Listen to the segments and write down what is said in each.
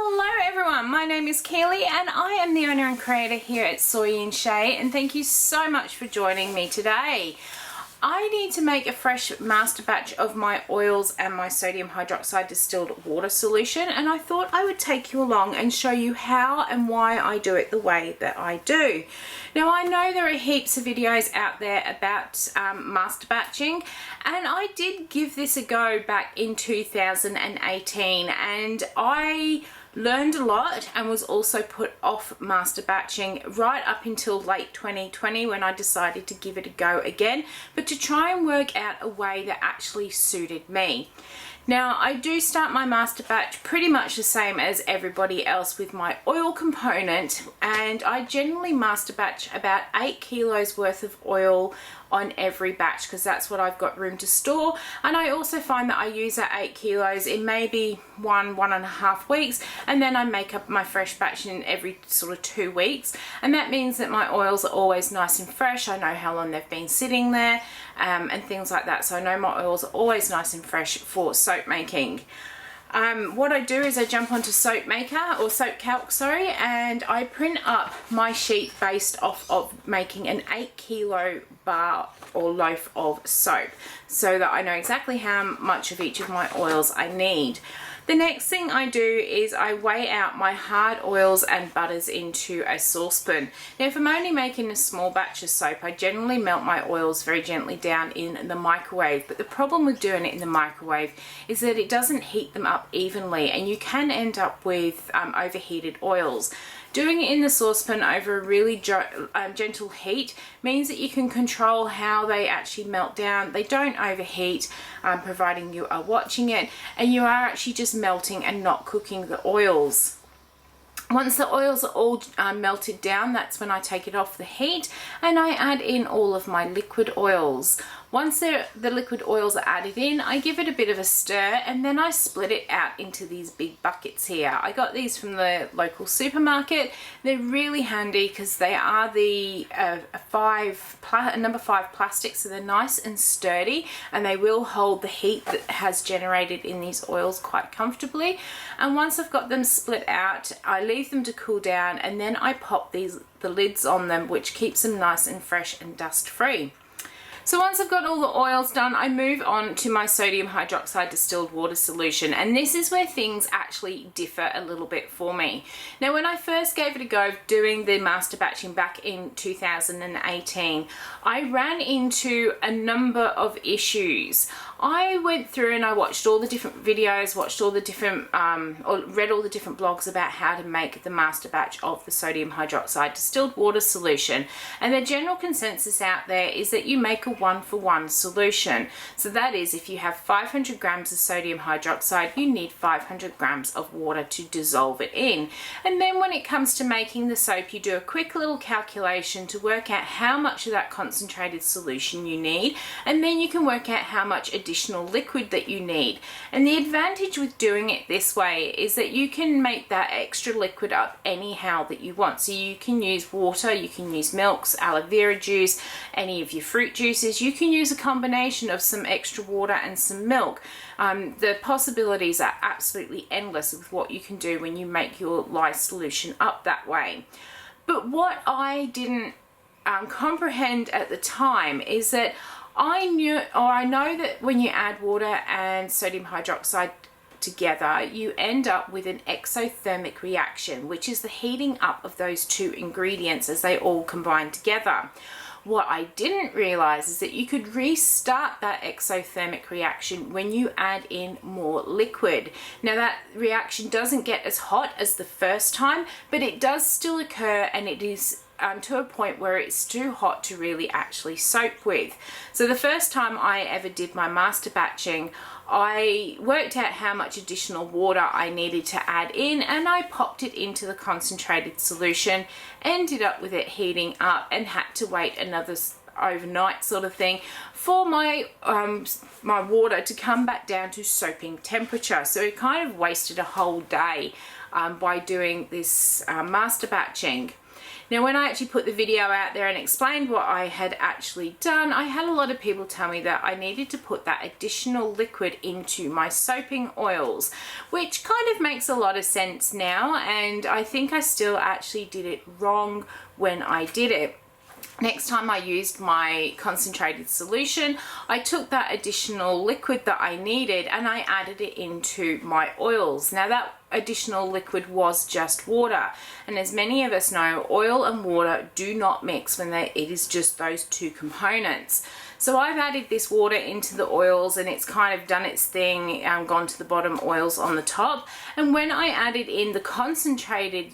Hello everyone, my name is Keely and I am the owner and creator here at Soy and Shea, and thank you so much for joining me today. I need to make a fresh master batch of my oils and my sodium hydroxide distilled water solution, and I thought I would take you along and show you how and why I do it the way that I do. Now I know there are heaps of videos out there about master batching, and I did give this a go back in 2018 and I learned a lot and was also put off master batching right up until late 2020 when I decided to give it a go again, but to try and work out a way that actually suited me. Now I do start my master batch pretty much the same as everybody else with my oil component, and I generally master batch about 8 kilos worth of oil on every batch because that's what I've got room to store. And I also find that I use that 8 kilos in maybe 1.5 weeks, and then I make up my fresh batch in every sort of 2 weeks, and that means that my oils are always nice and fresh. I know how long they've been sitting there and things like that, so I know my oils are always nice and fresh for soap making. What I do is I jump onto Soap Maker, or Soap Calc, sorry, and I print up my sheet based off of making an 8 kilo bar or loaf of soap so that I know exactly how much of each of my oils I need. The next thing I do is I weigh out my hard oils and butters into a saucepan. Now if I'm only making a small batch of soap, I generally melt my oils very gently down in the microwave, but the problem with doing it in the microwave is that it doesn't heat them up evenly and you can end up with overheated oils. Doing it in the saucepan over a really gentle heat means that you can control how they actually melt down. They don't overheat, providing you are watching it, and you are actually just melting and not cooking the oils. Once the oils are all melted down, that's when I take it off the heat and I add in all of my liquid oils. Once the liquid oils are added in, I give it a bit of a stir and then I split it out into these big buckets here. I got these from the local supermarket. They're really handy because they are the number 5 plastic, so they're nice and sturdy and they will hold the heat that has generated in these oils quite comfortably. And once I've got them split out, I leave them to cool down and then I pop the lids on them, which keeps them nice and fresh and dust free. So once I've got all the oils done, I move on to my sodium hydroxide distilled water solution, and this is where things actually differ a little bit for me. Now when I first gave it a go doing the master batching back in 2018, I ran into a number of issues. I went through and I watched all the different videos, watched all the different, or read all the different blogs about how to make the master batch of the sodium hydroxide distilled water solution. And the general consensus out there is that you make a 1-for-1 solution. So that is, if you have 500 grams of sodium hydroxide, you need 500 grams of water to dissolve it in. And then when it comes to making the soap, you do a quick little calculation to work out how much of that concentrated solution you need, and then you can work out how much additional liquid that you need. And the advantage with doing it this way is that you can make that extra liquid up anyhow that you want. So you can use water, you can use milks, aloe vera juice, any of your fruit juices. You can use a combination of some extra water and some milk. The possibilities are absolutely endless with what you can do when you make your lye solution up that way. But what I didn't comprehend at the time is that I know that when you add water and sodium hydroxide together, you end up with an exothermic reaction, which is the heating up of those two ingredients as they all combine together. What I didn't realize is that you could restart that exothermic reaction when you add in more liquid. Now that reaction doesn't get as hot as the first time, but it does still occur, and it is to a point where it's too hot to really actually soap with. So the first time I ever did my master batching, I worked out how much additional water I needed to add in, and I popped it into the concentrated solution, ended up with it heating up, and had to wait another overnight sort of thing for my my water to come back down to soaping temperature. So it kind of wasted a whole day by doing this master batching. Now, when I actually put the video out there and explained what I had actually done, I had a lot of people tell me that I needed to put that additional liquid into my soaping oils, which kind of makes a lot of sense now, and I think I still actually did it wrong when I did it. Next time I used my concentrated solution, I took that additional liquid that I needed and I added it into my oils. Now that additional liquid was just water, and as many of us know, oil and water do not mix when it is just those two components. So I've added this water into the oils and it's kind of done its thing, gone to the bottom, oils on the top. And when I added in the concentrated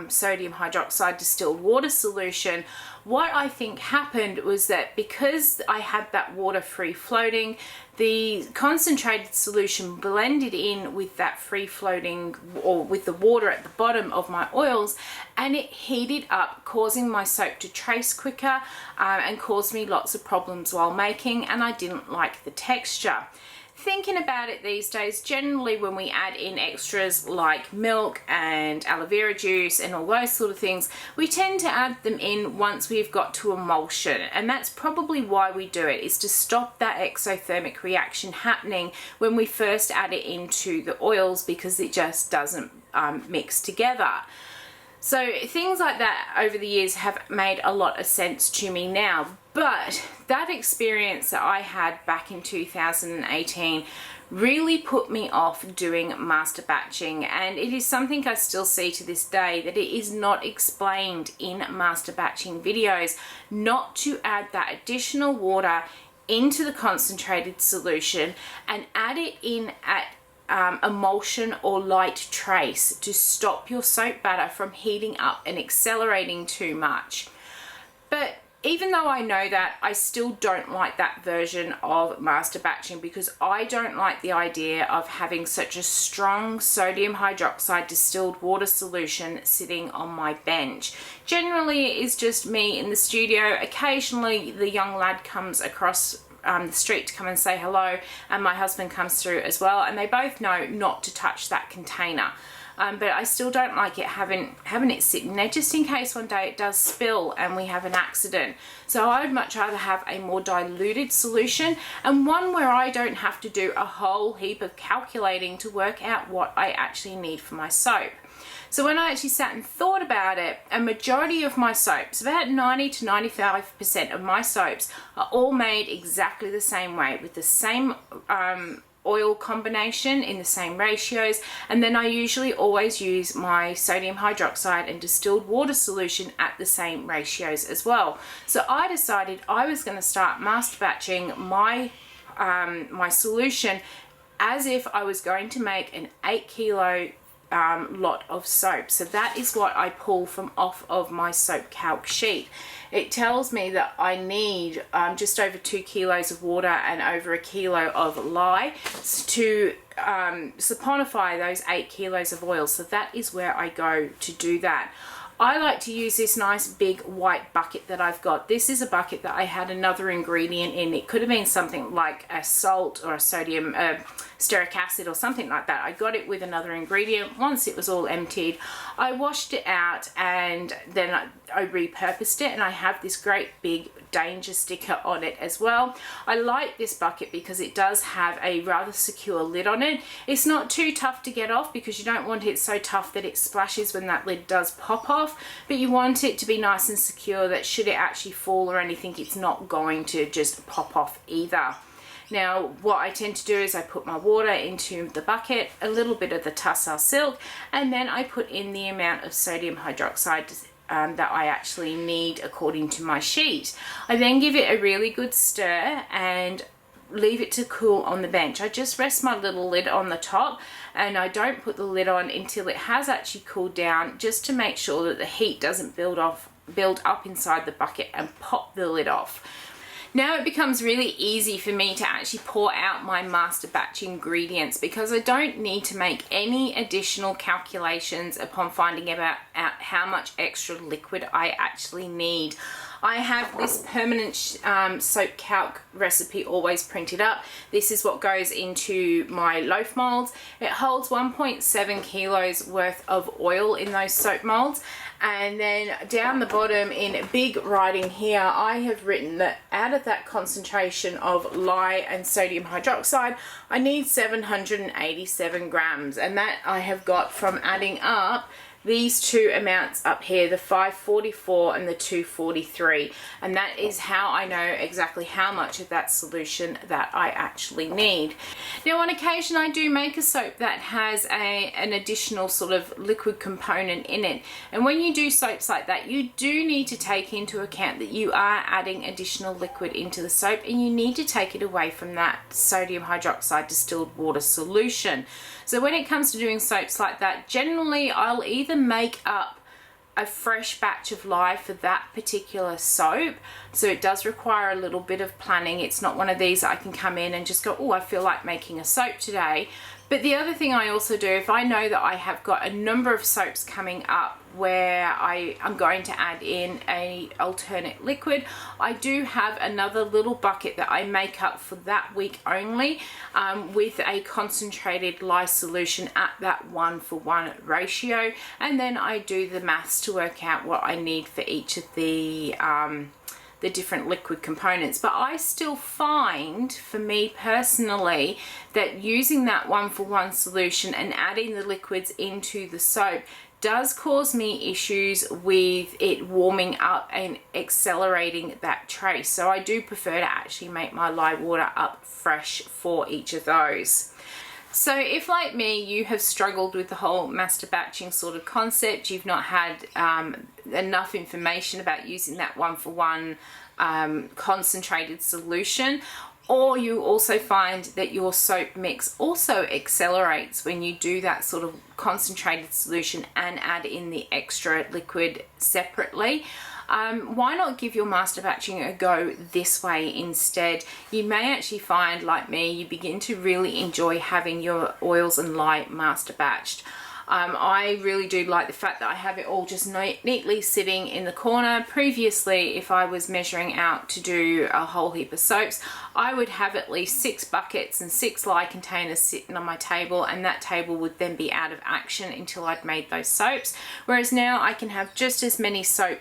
sodium hydroxide distilled water solution, what I think happened was that because I had that water free floating, the concentrated solution blended in with that free floating, or with the water at the bottom of my oils, and it heated up, causing my soap to trace quicker and caused me lots of problems while making, and I didn't like the texture. Thinking about it these days, generally when we add in extras like milk and aloe vera juice and all those sort of things, we tend to add them in once we've got to emulsion, and that's probably why we do it, is to stop that exothermic reaction happening when we first add it into the oils, because it just doesn't mix together. So things like that over the years have made a lot of sense to me now, but that experience that I had back in 2018 really put me off doing master batching, and it is something I still see to this day, that it is not explained in master batching videos not to add that additional water into the concentrated solution and add it in at emulsion or light trace to stop your soap batter from heating up and accelerating too much. But even though I know that, I still don't like that version of master batching, because I don't like the idea of having such a strong sodium hydroxide distilled water solution sitting on my bench. Generally it is just me in the studio. Occasionally the young lad comes across the street to come and say hello, and my husband comes through as well, and they both know not to touch that container. But I still don't like it having it sitting there, just in case one day it does spill and we have an accident. So I would much rather have a more diluted solution, and one where I don't have to do a whole heap of calculating to work out what I actually need for my soap. So when I actually sat and thought about it, a majority of my soaps, about 90 to 95% of my soaps, are all made exactly the same way, with the same oil combination in the same ratios, and then I usually always use my sodium hydroxide and distilled water solution at the same ratios as well. So I decided I was going to start master batching my my solution as if I was going to make an 8 kilo lot of soap. So that is what I pull from off of my soap calc sheet. It tells me that I need just over 2 kilos of water and over 1 kilo of lye to saponify those 8 kilos of oil. So that is where I go to do that. I like to use this nice big white bucket that I've got. This is a bucket that I had another ingredient in. It could have been something like a salt or a sodium stearic acid or something like that. I got it with another ingredient. Once it was all emptied, I washed it out, and then I repurposed it, and I have this great big danger sticker on it as well. I like this bucket because it does have a rather secure lid on it. It's not too tough to get off, because you don't want it so tough that it splashes when that lid does pop off, but you want it to be nice and secure that should it actually fall or anything, it's not going to just pop off either. Now what I tend to do is I put my water into the bucket, a little bit of the tussar silk, and then I put in the amount of sodium hydroxide that I actually need according to my sheet. I then give it a really good stir and leave it to cool on the bench. I just rest my little lid on the top, and I don't put the lid on until it has actually cooled down, just to make sure that the heat doesn't build up inside the bucket and pop the lid off. Now it becomes really easy for me to actually pour out my master batch ingredients, because I don't need to make any additional calculations upon finding out how much extra liquid I actually need. I have this permanent soap calc recipe always printed up. This is what goes into my loaf molds. It holds 1.7 kilos worth of oil in those soap molds. And then down the bottom in big writing here, I have written that out of that concentration of lye and sodium hydroxide, I need 787 grams. And that I have got from adding up these two amounts up here, the 544 and the 243, and that is how I know exactly how much of that solution that I actually need. Now on occasion I do make a soap that has an additional sort of liquid component in it, and when you do soaps like that you do need to take into account that you are adding additional liquid into the soap, and you need to take it away from that sodium hydroxide distilled water solution. So when it comes to doing soaps like that, generally I'll either make up a fresh batch of lye for that particular soap, so it does require a little bit of planning. It's not one of these that I can come in and just go, oh, I feel like making a soap today. But the other thing I also do, if I know that I have got a number of soaps coming up where I'm going to add in a alternate liquid, I do have another little bucket that I make up for that week only with a concentrated lye solution at that 1:1 ratio, and then I do the maths to work out what I need for each of the different liquid components. But I still find, for me personally, that using that 1:1 solution and adding the liquids into the soap does cause me issues with it warming up and accelerating that trace. So I do prefer to actually make my lye water up fresh for each of those. So if, like me, you have struggled with the whole master batching sort of concept, you've not had enough information about using that 1:1 concentrated solution, or you also find that your soap mix also accelerates when you do that sort of concentrated solution and add in the extra liquid separately, why not give your master batching a go this way instead? You may actually find, like me, you begin to really enjoy having your oils and lye master batched. I really do like the fact that I have it all just neatly sitting in the corner. Previously, if I was measuring out to do a whole heap of soaps, I would have at least 6 buckets and 6 lye containers sitting on my table, and that table would then be out of action until I'd made those soaps. Whereas now I can have just as many soap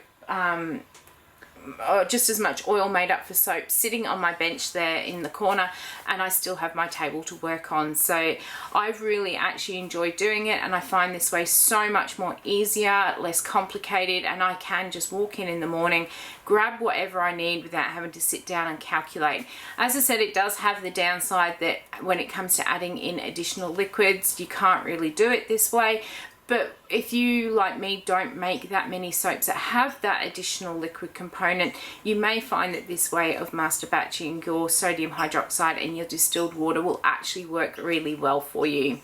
or just as much oil made up for soap sitting on my bench there in the corner, and I still have my table to work on. So I've really actually enjoyed doing it, and I find this way so much more easier, less complicated, and I can just walk in the morning, grab whatever I need without having to sit down and calculate. As I said, it does have the downside that when it comes to adding in additional liquids, you can't really do it this way. But if you, like me, don't make that many soaps that have that additional liquid component, you may find that this way of master batching your sodium hydroxide and your distilled water will actually work really well for you.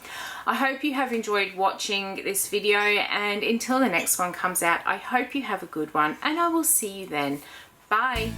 I hope you have enjoyed watching this video, and until the next one comes out, I hope you have a good one, and I will see you then. Bye.